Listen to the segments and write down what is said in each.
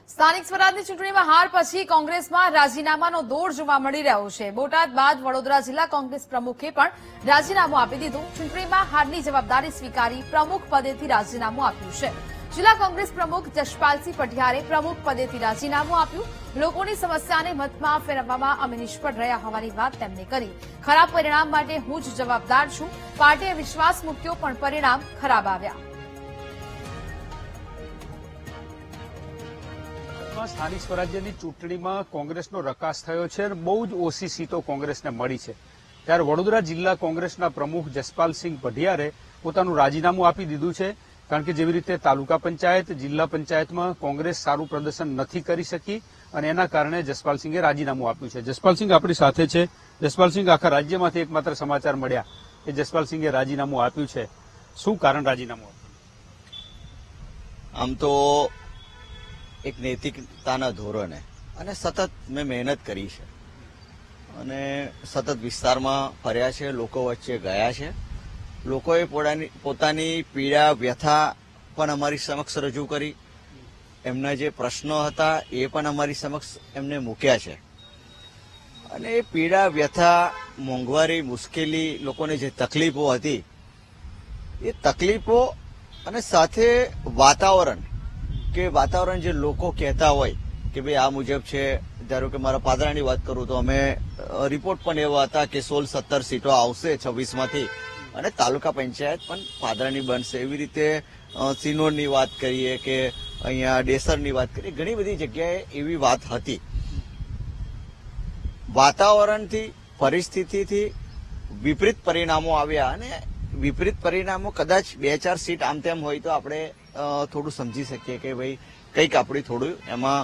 સ્થાનિક સ્વરાજની ચૂંટણીમાં હાર પછી કોંગ્રેસમાં રાજીનામાનો દોર જોવા મળી રહ્યો છે। બોટાદ બાદ વડોદરા જિલ્લા કોંગ્રેસ પ્રમુખે પણ રાજીનામું આપી દીધું। ચૂંટણીમાં હારની જવાબદારી સ્વીકારી પ્રમુખ પદેથી રાજીનામું આપ્યું છે। જિલ્લા કોંગ્રેસ પ્રમુખ જશપાલસિંહ પઢિયારે પ્રમુખ પદેથી રાજીનામું આપ્યું। લોકોની સમસ્યાને મતમાં ફેરવવામાં અમે નિષ્ફળ રહ્યા હોવાની વાત તેમણે કરી। ખરાબ પરિણામ માટે હું જ જવાબદાર છું। પાર્ટીએ વિશ્વાસ મૂક્યો પણ પરિણામ ખરાબ આવ્યા। સ્થાનિક સ્વરાજ્યની ચૂંટણીમાં કોંગ્રેસનો રકાસ થયો છે અને બહુ જ ઓછી સીટો કોંગ્રેસને મળી છે। ત્યારે વડોદરા જિલ્લા કોંગ્રેસના પ્રમુખ જશપાલસિંહ પઢિયારે પોતાનું રાજીનામું આપી દીધું છે, કારણ કે જેવી રીતે તાલુકા પંચાયત, જિલ્લા પંચાયતમાં કોંગ્રેસ સારું પ્રદર્શન નથી કરી શકી અને એના કારણે જશપાલસિંહે રાજીનામું આપ્યું છે। જશપાલસિંહ આપણી સાથે છે। જશપાલસિંહ, આખા રાજ્યમાંથી એકમાત્ર સમાચાર મળ્યા કે જશપાલસિંહે રાજીનામું આપ્યું છે, શું કારણ રાજીનામું આપ્યું? આમ તો એક નૈતિકતાના ધોરણે અને સતત મેં મહેનત કરી છે અને સતત વિસ્તારમાં ફર્યા છે, લોકો વચ્ચે ગયા છે। લોકોએ પોતાની પીડા વ્યથા પણ અમારી સમક્ષ રજૂ કરી। એમના જે પ્રશ્નો હતા એ પણ અમારી સમક્ષ એમને મૂક્યા છે અને એ પીડા વ્યથા, મોંઘવારી, મુશ્કેલી, લોકોને જે તકલીફો હતી એ તકલીફો અને સાથે વાતાવરણ જે લોકો કહેતા હોય કે ભાઈ આ મુજબ છે। ધારો કે મારા પાદરાની વાત કરું તો અમે રિપોર્ટ પણ એવા હતા કે 16-17 સીટો આવશે 26માંથી અને તાલુકા પંચાયત પણ પાદરાની બનશે। એવી રીતે સિનોરની વાત કરીએ કે અહીંયા ડેસરની વાત કરીએ, ઘણી બધી જગ્યાએ એવી વાત હતી। વાતાવરણથી, પરિસ્થિતિથી વિપરીત પરિણામો આવ્યા અને વિપરીત પરિણામો કદાચ 2-4 સીટ આમ તેમ હોય તો આપણે થોડું સમજી શકીએ કે ભાઈ કંઈક આપણી થોડું એમાં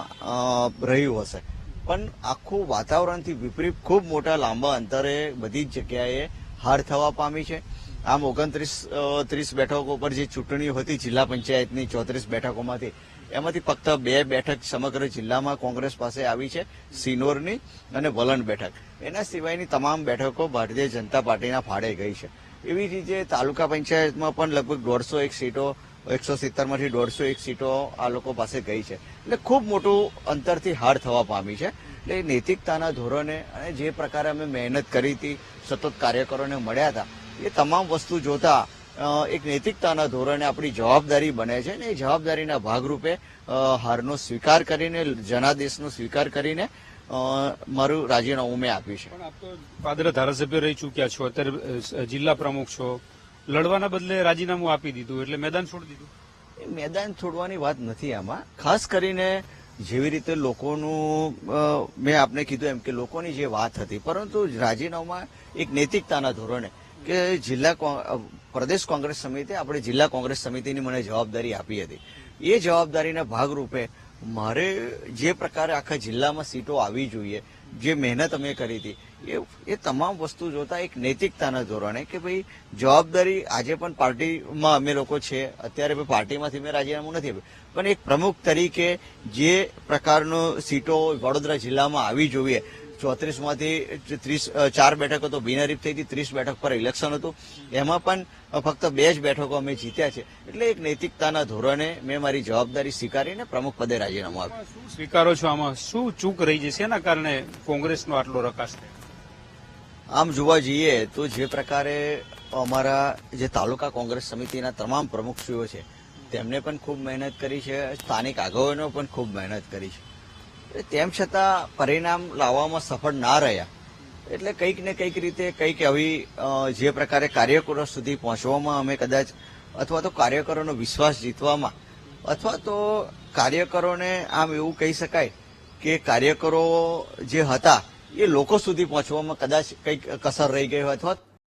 રહ્યું હશે, પણ આખું વાતાવરણથી વિપરીત ખૂબ મોટા લાંબા અંતરે બધી જ જગ્યાએ હાર થવા પામી છે। આમ 29-30 બેઠકો પર જે ચૂંટણીઓ હતી જિલ્લા પંચાયતની 34 બેઠકોમાંથી, એમાંથી ફક્ત 2 બેઠક સમગ્ર જિલ્લામાં કોંગ્રેસ પાસે આવી છે, સિનોરની અને વલણ બેઠક। એના સિવાયની તમામ બેઠકો ભારતીય જનતા પાર્ટીના ફાળે ગઈ છે। એવી રીતે તાલુકા પંચાયતમાં પણ લગભગ 150 સીટો, 170માંથી 150 સીટો આ લોકો પાસે ગઈ છે। એટલે ખૂબ મોટું અંતરથી હાર થવા પામી છે। એટલે નૈતિકતાના ધોરણે અને જે પ્રકારે અમે મહેનત કરી હતી, સતત કાર્યકરોને મળ્યા હતા, એ તમામ વસ્તુ જોતા એક નૈતિકતાના ધોરણે આપણી જવાબદારી બને છે અને એ જવાબદારીના ભાગરૂપે હારનો સ્વીકાર કરીને, જનાદેશનો સ્વીકાર કરીને મારું રાજીનામું મેં આપ્યું છે। પણ આપ તો પાદરા ધારાસભ્ય રહી ચૂક્યા છો, અત્યારે જિલ્લા પ્રમુખ છો, લડવાના બદલે રાજીનામું આપી દીધું એટલે મેદાન છોડી દીધું? એ મેદાન છોડવાની વાત નથી આમાં। ખાસ કરીને જેવી રીતે લોકોનું મેં આપને કીધું એમ કે લોકોની જે વાત હતી, પરંતુ રાજીનામામાં એક નૈતિકતાના ધોરણે કે પ્રદેશ કોંગ્રેસ સમિતિ, આપણે જિલ્લા કોંગ્રેસ સમિતિની મને જવાબદારી આપી હતી, એ જવાબદારીના ભાગરૂપે મારે જે પ્રકારે આખા જિલ્લામાં સીટો આવી જોઈએ, જે મહેનત અમે કરી હતી, એ તમામ વસ્તુ જોતા એક નૈતિકતાના ધોરણે કે ભાઈ જવાબદારી આજે પણ પાર્ટીમાં અમે લોકો છે, અત્યારે પાર્ટીમાંથી મેં રાજીનામું નથી આપ્યું, પણ એક પ્રમુખ તરીકે જે પ્રકારનો સીટો વડોદરા જિલ્લામાં આવી જોઈએ, 34માંથી 4 બેઠકો તો બિનહરીફ થઈ હતી, 30 બેઠક પર ઇલેક્શન હતું, એમાં પણ ફક્ત 2 જ બેઠકો અમે જીત્યા છે। એટલે એક નૈતિકતાના ધોરણે મેં મારી જવાબદારી સ્વીકારીને પ્રમુખ પદે રાજીનામું આપ્યું। શું સ્વીકારો છો? આમાં શું ચૂક રહી જશે એના કારણે કોંગ્રેસનો આટલો રકાસ થયો? આમ જોવા જઈએ તો જે પ્રકારે અમારા જે તાલુકા કોંગ્રેસ સમિતિના તમામ પ્રમુખશ્રીઓ છે તેમને પણ ખૂબ મહેનત કરી છે, સ્થાનિક આગેવાનો પણ ખૂબ મહેનત કરી છે, તેમ છતાં પરિણામ લાવવામાં સફળ ના રહ્યા। એટલે કંઈક ને કંઈક રીતે કંઈક આવી જે પ્રકારે કાર્યકરો સુધી પહોંચવામાં અમે કદાચ, અથવા તો કાર્યકરોનો વિશ્વાસ જીતવામાં, અથવા તો કાર્યકરોને આમ એવું કહી શકાય કે કાર્યકરો જે હતા એ લોકો સુધી પહોંચવામાં કદાચ કંઈક કસર રહી ગઈ હોય, અથવા